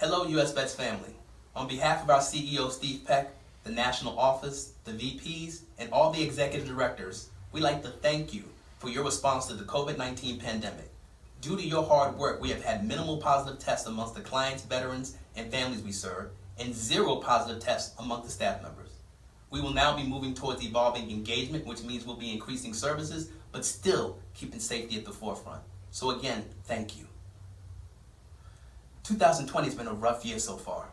Hello, U.S.VETS family. On behalf of our CEO, Steve Peck, the National Office, the VPs, and all the Executive Directors, we'd like to thank you for your response to the COVID-19 pandemic. Due to your hard work, we have had minimal positive tests amongst the clients, veterans, and families we serve, and 0 positive tests among the staff members. We will now be moving towards evolving engagement, which means we'll be increasing services, but still keeping safety at the forefront. So again, thank you. 2020 has been a rough year so far.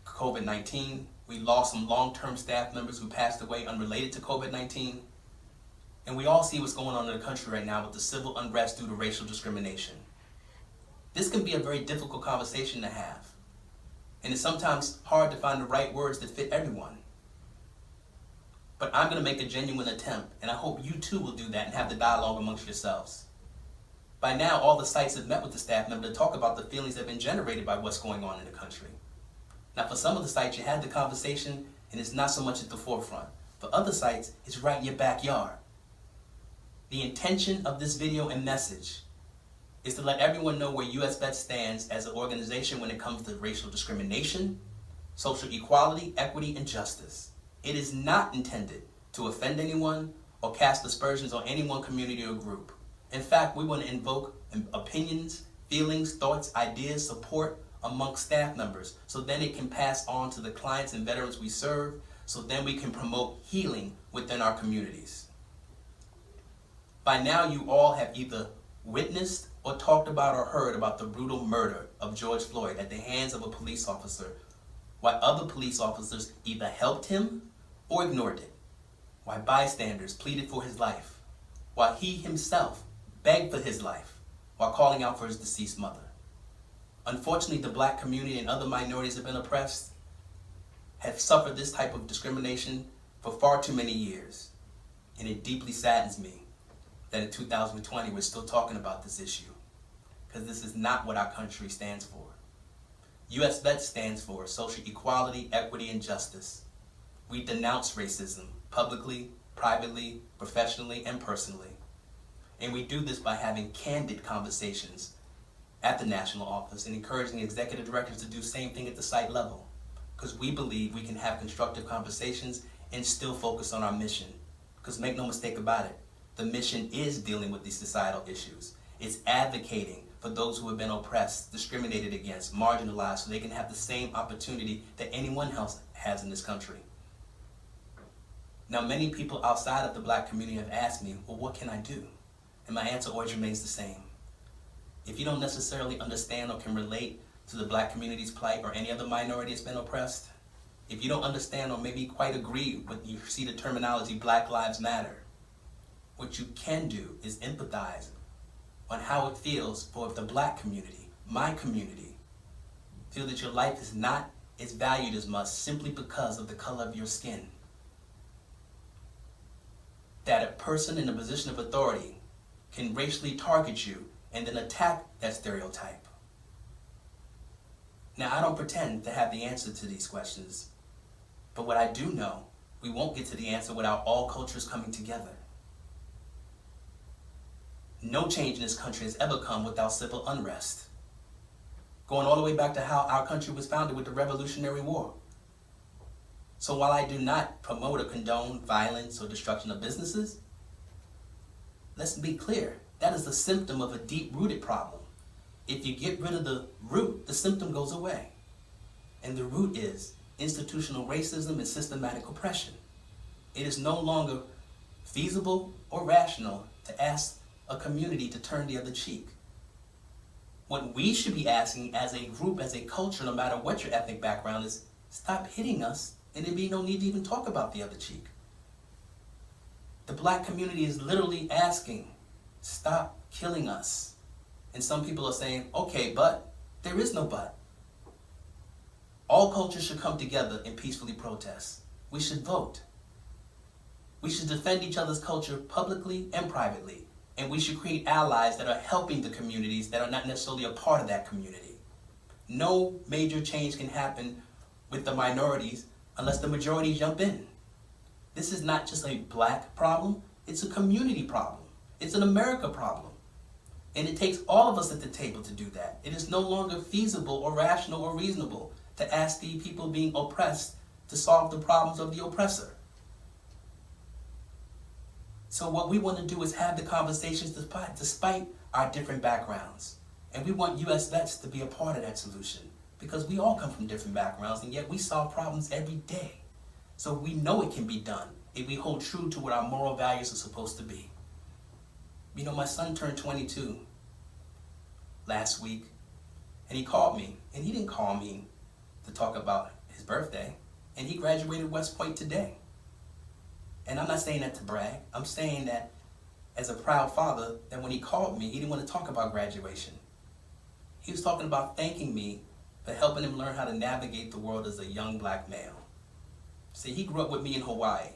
COVID-19, we lost some long-term staff members who passed away unrelated to COVID-19, and we all see what's going on in the country right now with the civil unrest due to racial discrimination. This can be a very difficult conversation to have, and it's sometimes hard to find the right words that fit everyone. But I'm going to make a genuine attempt, and I hope you too will do that and have the dialogue amongst yourselves. By now, all the sites have met with the staff member to talk about the feelings that have been generated by what's going on in the country. Now, for some of the sites, you had the conversation, and it's not so much at the forefront. For other sites, it's right in your backyard. The intention of this video and message is to let everyone know where U.S.VETS stands as an organization when it comes to racial discrimination, social equality, equity, and justice. It is not intended to offend anyone or cast aspersions on any one community or group. In fact, we want to invoke opinions, feelings, thoughts, ideas, support amongst staff members, so then it can pass on to the clients and veterans we serve, so then we can promote healing within our communities. By now, you all have either witnessed or talked about or heard about the brutal murder of George Floyd at the hands of a police officer, while other police officers either helped him or ignored it, while bystanders pleaded for his life, while he himself begged for his life, while calling out for his deceased mother. Unfortunately, the Black community and other minorities have been oppressed, have suffered this type of discrimination for far too many years. And it deeply saddens me that in 2020 we're still talking about this issue, because this is not what our country stands for. U.S.VETS stands for social equality, equity, and justice. We denounce racism publicly, privately, professionally, and personally. And we do this by having candid conversations at the national office and encouraging executive directors to do the same thing at the site level, because we believe we can have constructive conversations and still focus on our mission. Because make no mistake about it, the mission is dealing with these societal issues. It's advocating for those who have been oppressed, discriminated against, marginalized, so they can have the same opportunity that anyone else has in this country. Now, many people outside of the Black community have asked me, well, what can I do? And my answer always remains the same. If you don't necessarily understand or can relate to the Black community's plight or any other minority that's been oppressed, if you don't understand or maybe quite agree when you see the terminology Black Lives Matter, what you can do is empathize on how it feels for the Black community, my community, feel that your life is not as valued as much simply because of the color of your skin. That a person in a position of authority can racially target you and then attack that stereotype. Now, I don't pretend to have the answer to these questions, but what I do know, we won't get to the answer without all cultures coming together. No change in this country has ever come without civil unrest, going all the way back to how our country was founded with the Revolutionary War. So while I do not promote or condone violence or destruction of businesses, let's be clear, that is a symptom of a deep-rooted problem. If you get rid of the root, the symptom goes away. And the root is institutional racism and systematic oppression. It is no longer feasible or rational to ask a community to turn the other cheek. What we should be asking as a group, as a culture, no matter what your ethnic background is, stop hitting us, and there'd be no need to even talk about the other cheek. The Black community is literally asking, stop killing us. And some people are saying, okay, but there is no but. All cultures should come together and peacefully protest. We should vote. We should defend each other's culture publicly and privately. And we should create allies that are helping the communities that are not necessarily a part of that community. No major change can happen with the minorities unless the majority jump in. This is not just a Black problem, it's a community problem. It's an America problem. And it takes all of us at the table to do that. It is no longer feasible or rational or reasonable to ask the people being oppressed to solve the problems of the oppressor. So what we want to do is have the conversations despite our different backgrounds. And we want U.S.VETS to be a part of that solution, because we all come from different backgrounds, and yet we solve problems every day. So we know it can be done if we hold true to what our moral values are supposed to be. You know, my son turned 22 last week, and he called me, and he didn't call me to talk about his birthday, and he graduated West Point today. And I'm not saying that to brag. I'm saying that as a proud father, that when he called me, he didn't want to talk about graduation. He was talking about thanking me for helping him learn how to navigate the world as a young black male. See, he grew up with me in Hawaii.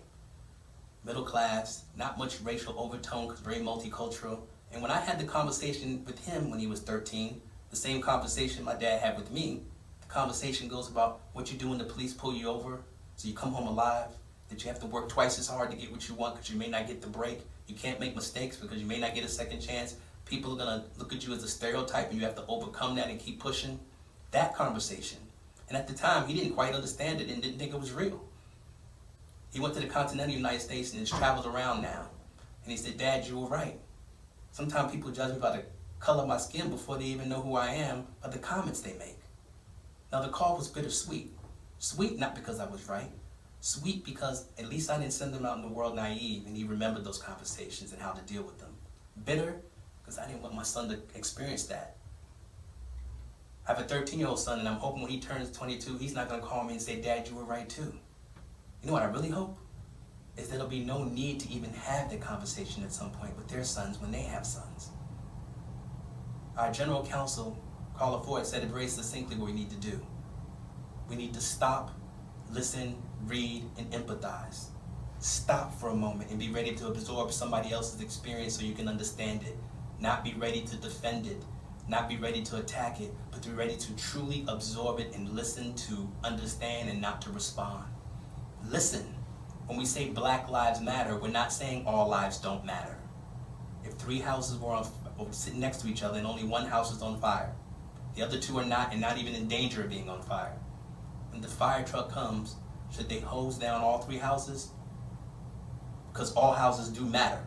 Middle class, not much racial overtone, because very multicultural. And when I had the conversation with him when he was 13, the same conversation my dad had with me, the conversation goes about what you do when the police pull you over, so you come home alive, that you have to work twice as hard to get what you want because you may not get the break. You can't make mistakes because you may not get a second chance. People are gonna look at you as a stereotype and you have to overcome that and keep pushing. That conversation. And at the time, he didn't quite understand it and didn't think it was real. He went to the continental United States and has traveled around now. And he said, Dad, you were right. Sometimes people judge me by the color of my skin before they even know who I am, by the comments they make. Now the call was bittersweet. Sweet not because I was right. Sweet because at least I didn't send him out in the world naive, and he remembered those conversations and how to deal with them. Bitter because I didn't want my son to experience that. I have a 13-year-old son, and I'm hoping when he turns 22, he's not going to call me and say, Dad, you were right too. You know what I really hope? Is there'll be no need to even have that conversation at some point with their sons when they have sons. Our general counsel, Carla Ford, said it very succinctly what we need to do. We need to stop, listen, read, and empathize. Stop for a moment and be ready to absorb somebody else's experience so you can understand it. Not be ready to defend it, not be ready to attack it, but to be ready to truly absorb it and listen to understand and not to respond. Listen. When we say Black Lives Matter, we're not saying all lives don't matter. If 3 houses were sitting next to each other and only one house is on fire, the other 2 are not, and not even in danger of being on fire, when the fire truck comes, should they hose down all 3 houses? Because all houses do matter.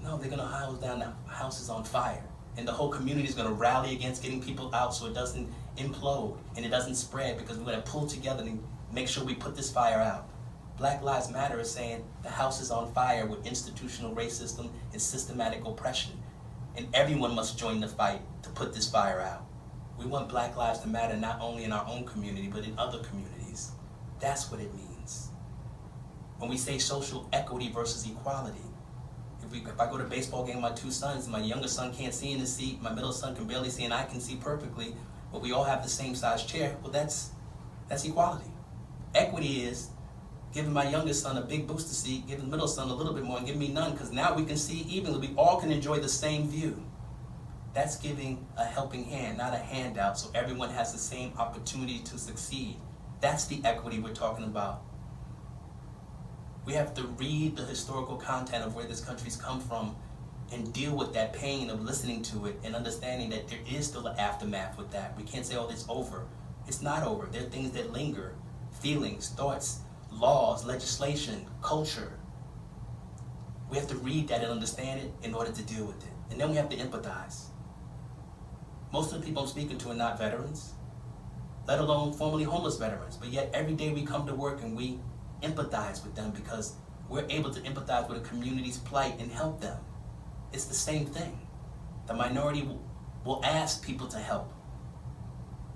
No, they're going to hose down the houses on fire. And the whole community is going to rally against getting people out so it doesn't implode and it doesn't spread, because we're going to pull together and make sure we put this fire out. Black Lives Matter is saying the house is on fire with institutional racism and systematic oppression, and everyone must join the fight to put this fire out. We want Black lives to matter not only in our own community, but in other communities. That's what it means. When we say social equity versus equality, if I go to a baseball game with my 2 sons, and my younger son can't see in the seat, my middle son can barely see, and I can see perfectly, but we all have the same size chair, well, that's equality. Equity is giving my youngest son a big booster seat, giving the middle son a little bit more, and giving me none, because now we can see evenly. We all can enjoy the same view. That's giving a helping hand, not a handout, so everyone has the same opportunity to succeed. That's the equity we're talking about. We have to read the historical content of where this country's come from and deal with that pain of listening to it and understanding that there is still an aftermath with that. We can't say, oh, it's over. It's not over. There are things that linger, feelings, thoughts, laws, legislation, culture. We have to read that and understand it in order to deal with it. And then we have to empathize. Most of the people I'm speaking to are not veterans, let alone formerly homeless veterans. But yet every day we come to work and we empathize with them because we're able to empathize with a community's plight and help them. It's the same thing. The minority will ask people to help,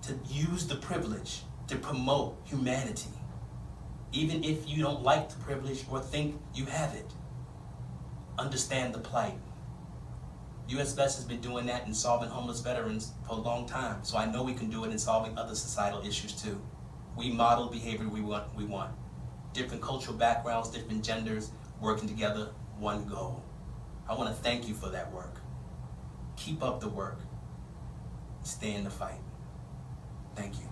to use the privilege to promote humanity. Even if you don't like the privilege or think you have it, understand the plight. U.S.VETS has been doing that in solving homeless veterans for a long time, so I know we can do it in solving other societal issues too. We model behavior we want. Different cultural backgrounds, different genders, working together, one goal. I want to thank you for that work. Keep up the work. Stay in the fight. Thank you.